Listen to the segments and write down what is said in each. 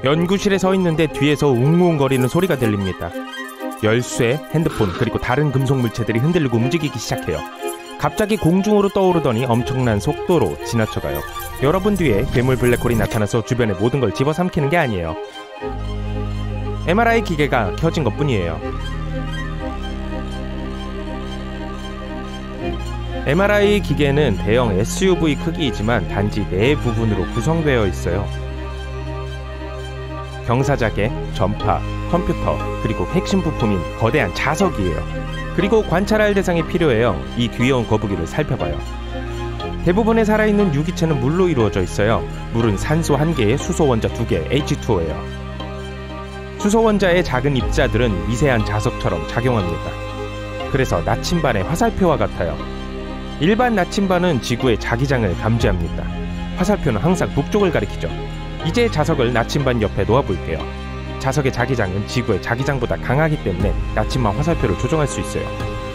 연구실에 서 있는데 뒤에서 웅웅거리는 소리가 들립니다. 열쇠, 핸드폰, 그리고 다른 금속 물체들이 흔들리고 움직이기 시작해요. 갑자기 공중으로 떠오르더니 엄청난 속도로 지나쳐가요. 여러분 뒤에 괴물 블랙홀이 나타나서 주변의 모든 걸 집어삼키는 게 아니에요. MRI 기계가 켜진 것뿐이에요. MRI 기계는 대형 SUV 크기이지만 단지 4부분으로 구성되어 있어요. 경사자개, 전파, 컴퓨터, 그리고 핵심 부품인 거대한 자석이에요. 그리고 관찰할 대상이 필요해요. 이 귀여운 거북이를 살펴봐요. 대부분의 살아있는 유기체는 물로 이루어져 있어요. 물은 산소 1개에 수소 원자 2개, H2O예요. 수소 원자의 작은 입자들은 미세한 자석처럼 작용합니다. 그래서 나침반의 화살표와 같아요. 일반 나침반은 지구의 자기장을 감지합니다. 화살표는 항상 북쪽을 가리키죠. 이제 자석을 나침반 옆에 놓아볼게요. 자석의 자기장은 지구의 자기장보다 강하기 때문에 나침반 화살표를 조정할 수 있어요.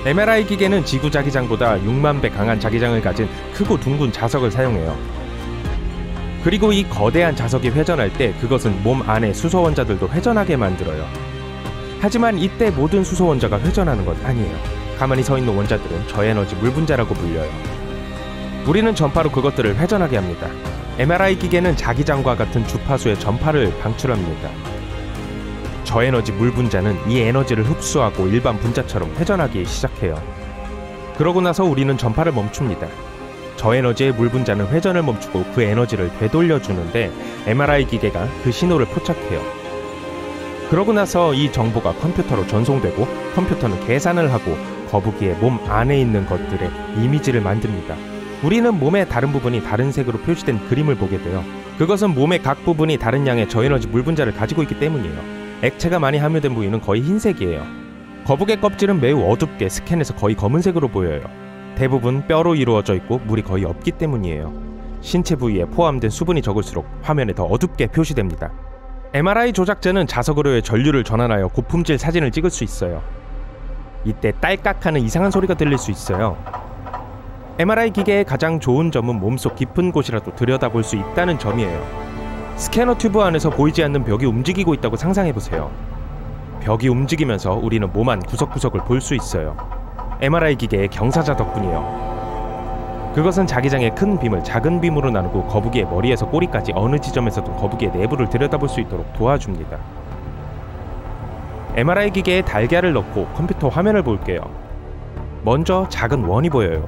MRI 기계는 지구 자기장보다 6만 배 강한 자기장을 가진 크고 둥근 자석을 사용해요. 그리고 이 거대한 자석이 회전할 때 그것은 몸 안의 수소 원자들도 회전하게 만들어요. 하지만 이때 모든 수소 원자가 회전하는 건 아니에요. 가만히 서 있는 원자들은 저에너지 물분자라고 불려요. 우리는 전파로 그것들을 회전하게 합니다. MRI 기계는 자기장과 같은 주파수의 전파를 방출합니다. 저에너지 물분자는 이 에너지를 흡수하고 일반 분자처럼 회전하기 시작해요. 그러고 나서 우리는 전파를 멈춥니다. 저에너지의 물분자는 회전을 멈추고 그 에너지를 되돌려주는데 MRI 기계가 그 신호를 포착해요. 그러고 나서 이 정보가 컴퓨터로 전송되고 컴퓨터는 계산을 하고 거북이의 몸 안에 있는 것들의 이미지를 만듭니다. 우리는 몸의 다른 부분이 다른 색으로 표시된 그림을 보게 돼요. 그것은 몸의 각 부분이 다른 양의 저에너지 물분자를 가지고 있기 때문이에요. 액체가 많이 함유된 부위는 거의 흰색이에요. 거북의 껍질은 매우 어둡게 스캔해서 거의 검은색으로 보여요. 대부분 뼈로 이루어져 있고 물이 거의 없기 때문이에요. 신체 부위에 포함된 수분이 적을수록 화면에 더 어둡게 표시됩니다. MRI 조작자는 자석으로의 전류를 전환하여 고품질 사진을 찍을 수 있어요. 이때 딸깍하는 이상한 소리가 들릴 수 있어요. MRI 기계의 가장 좋은 점은 몸속 깊은 곳이라도 들여다볼 수 있다는 점이에요. 스캐너 튜브 안에서 보이지 않는 벽이 움직이고 있다고 상상해보세요. 벽이 움직이면서 우리는 몸 안 구석구석을 볼 수 있어요. MRI 기계의 경사자 덕분이에요. 그것은 자기장의 큰 빔을 작은 빔으로 나누고 거북이의 머리에서 꼬리까지 어느 지점에서도 거북이의 내부를 들여다볼 수 있도록 도와줍니다. MRI 기계에 달걀을 넣고 컴퓨터 화면을 볼게요. 먼저 작은 원이 보여요.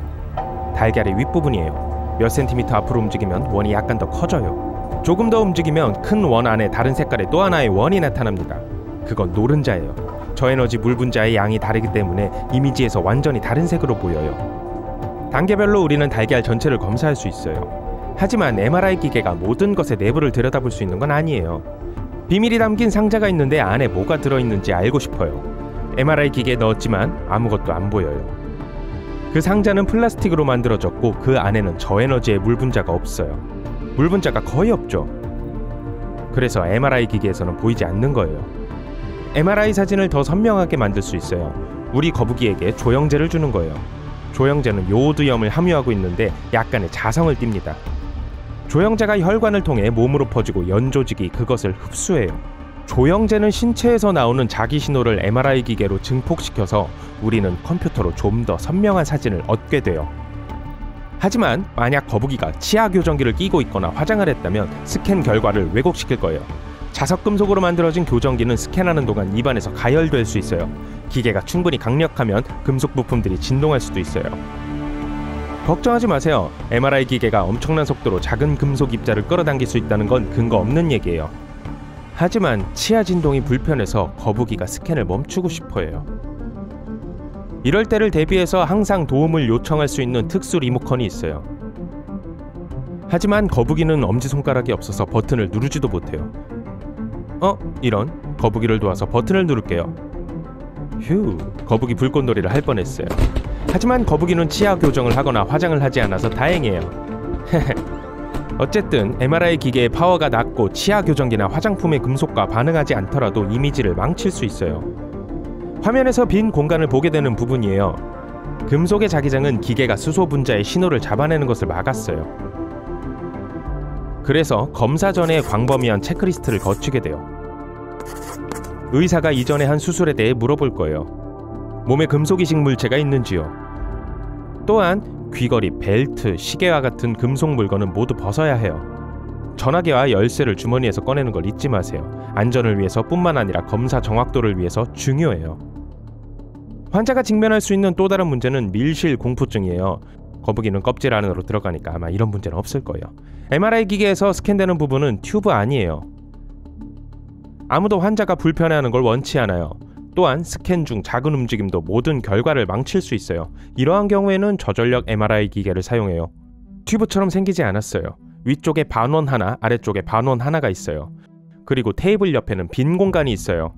달걀의 윗부분이에요. 몇 센티미터 앞으로 움직이면 원이 약간 더 커져요. 조금 더 움직이면 큰 원 안에 다른 색깔의 또 하나의 원이 나타납니다. 그건 노른자예요. 저에너지 물분자의 양이 다르기 때문에 이미지에서 완전히 다른 색으로 보여요. 단계별로 우리는 달걀 전체를 검사할 수 있어요. 하지만 MRI 기계가 모든 것의 내부를 들여다볼 수 있는 건 아니에요. 비밀이 담긴 상자가 있는데 안에 뭐가 들어있는지 알고 싶어요. MRI 기계에 넣었지만 아무것도 안 보여요. 그 상자는 플라스틱으로 만들어졌고 그 안에는 저에너지의 물분자가 없어요. 물분자가 거의 없죠. 그래서 MRI 기계에서는 보이지 않는 거예요. MRI 사진을 더 선명하게 만들 수 있어요. 우리 거북이에게 조영제를 주는 거예요. 조영제는 요오드염을 함유하고 있는데 약간의 자성을 띱니다. 조영제가 혈관을 통해 몸으로 퍼지고 연 조직이 그것을 흡수해요. 조영제는 신체에서 나오는 자기 신호를 MRI 기계로 증폭시켜서 우리는 컴퓨터로 좀 더 선명한 사진을 얻게 돼요. 하지만 만약 거북이가 치아 교정기를 끼고 있거나 화장을 했다면 스캔 결과를 왜곡시킬 거예요. 자석 금속으로 만들어진 교정기는 스캔하는 동안 입안에서 가열될 수 있어요. 기계가 충분히 강력하면 금속 부품들이 진동할 수도 있어요. 걱정하지 마세요. MRI 기계가 엄청난 속도로 작은 금속 입자를 끌어당길 수 있다는 건 근거 없는 얘기예요. 하지만 치아 진동이 불편해서 거북이가 스캔을 멈추고 싶어해요. 이럴 때를 대비해서 항상 도움을 요청할 수 있는 특수 리모컨이 있어요. 하지만 거북이는 엄지손가락이 없어서 버튼을 누르지도 못해요. 이런. 거북이를 도와서 버튼을 누를게요. 휴, 거북이 불꽃놀이를 할 뻔했어요. 하지만 거북이는 치아 교정을 하거나 화장을 하지 않아서 다행이에요. 어쨌든 MRI 기계의 파워가 낮고 치아 교정기나 화장품의 금속과 반응하지 않더라도 이미지를 망칠 수 있어요. 화면에서 빈 공간을 보게 되는 부분이에요. 금속의 자기장은 기계가 수소 분자의 신호를 잡아내는 것을 막았어요. 그래서 검사 전에 광범위한 체크리스트를 거치게 돼요. 의사가 이전에 한 수술에 대해 물어볼 거예요. 몸에 금속 이식 물체가 있는지요. 또한 귀걸이, 벨트, 시계와 같은 금속 물건은 모두 벗어야 해요. 전화기와 열쇠를 주머니에서 꺼내는 걸 잊지 마세요. 안전을 위해서 뿐만 아니라 검사 정확도를 위해서 중요해요. 환자가 직면할 수 있는 또 다른 문제는 밀실 공포증이에요. 거북이는 껍질 안으로 들어가니까 아마 이런 문제는 없을 거예요. MRI 기계에서 스캔되는 부분은 튜브 아니에요. 아무도 환자가 불편해하는 걸 원치 않아요. 또한 스캔 중 작은 움직임도 모든 결과를 망칠 수 있어요. 이러한 경우에는 저전력 MRI 기계를 사용해요. 튜브처럼 생기지 않았어요. 위쪽에 반원 하나, 아래쪽에 반원 하나가 있어요. 그리고 테이블 옆에는 빈 공간이 있어요.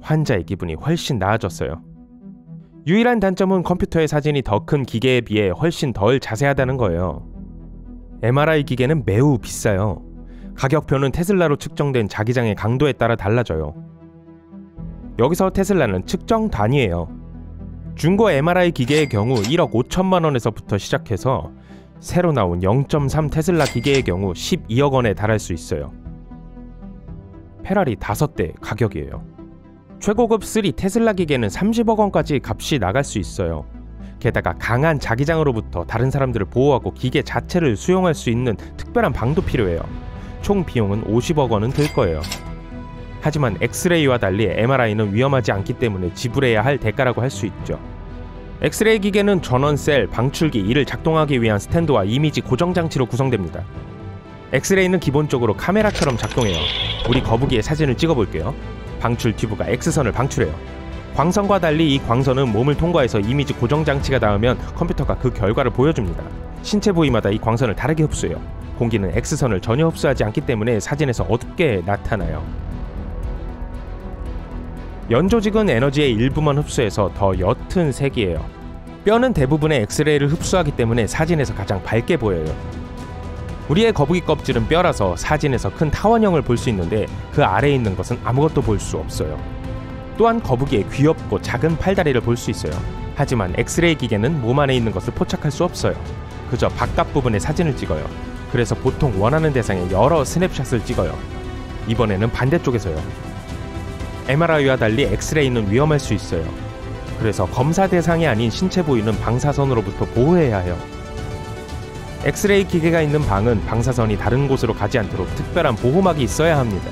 환자의 기분이 훨씬 나아졌어요. 유일한 단점은 컴퓨터의 사진이 더 큰 기계에 비해 훨씬 덜 자세하다는 거예요. MRI 기계는 매우 비싸요. 가격표는 테슬라로 측정된 자기장의 강도에 따라 달라져요. 여기서 테슬라는 측정 단위예요. 중고 MRI 기계의 경우 1억 5천만 원에서부터 시작해서 새로 나온 0.3 테슬라 기계의 경우 12억 원에 달할 수 있어요. 페라리 5대 가격이에요. 최고급 3 테슬라 기계는 30억 원까지 값이 나갈 수 있어요. 게다가 강한 자기장으로부터 다른 사람들을 보호하고 기계 자체를 수용할 수 있는 특별한 방도 필요해요. 총 비용은 50억 원은 들 거예요. 하지만 엑스레이와 달리 MRI는 위험하지 않기 때문에 지불해야 할 대가라고 할 수 있죠. 엑스레이 기계는 전원셀, 방출기, 이를 작동하기 위한 스탠드와 이미지 고정 장치로 구성됩니다. 엑스레이는 기본적으로 카메라처럼 작동해요. 우리 거북이의 사진을 찍어볼게요. 방출 튜브가 X선을 방출해요. 광선과 달리 이 광선은 몸을 통과해서 이미지 고정 장치가 닿으면 컴퓨터가 그 결과를 보여줍니다. 신체 부위마다 이 광선을 다르게 흡수해요. 공기는 X선을 전혀 흡수하지 않기 때문에 사진에서 어둡게 나타나요. 연조직은 에너지의 일부만 흡수해서 더 옅은 색이에요. 뼈는 대부분의 엑스레이를 흡수하기 때문에 사진에서 가장 밝게 보여요. 우리의 거북이 껍질은 뼈라서 사진에서 큰 타원형을 볼 수 있는데 그 아래에 있는 것은 아무것도 볼 수 없어요. 또한 거북이의 귀엽고 작은 팔다리를 볼 수 있어요. 하지만 엑스레이 기계는 몸 안에 있는 것을 포착할 수 없어요. 그저 바깥 부분의 사진을 찍어요. 그래서 보통 원하는 대상의 여러 스냅샷을 찍어요. 이번에는 반대쪽에서요. MRI와 달리 엑스레이는 위험할 수 있어요. 그래서 검사 대상이 아닌 신체 부위는 방사선으로부터 보호해야 해요. 엑스레이 기계가 있는 방은 방사선이 다른 곳으로 가지 않도록 특별한 보호막이 있어야 합니다.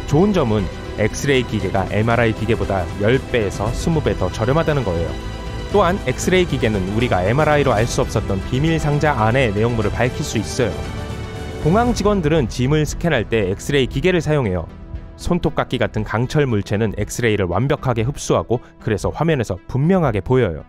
좋은 점은 엑스레이 기계가 MRI 기계보다 10배에서 20배 더 저렴하다는 거예요. 또한 엑스레이 기계는 우리가 MRI로 알 수 없었던 비밀 상자 안의 내용물을 밝힐 수 있어요. 공항 직원들은 짐을 스캔할 때 엑스레이 기계를 사용해요. 손톱깎이 같은 강철 물체는 엑스레이를 완벽하게 흡수하고 그래서 화면에서 분명하게 보여요.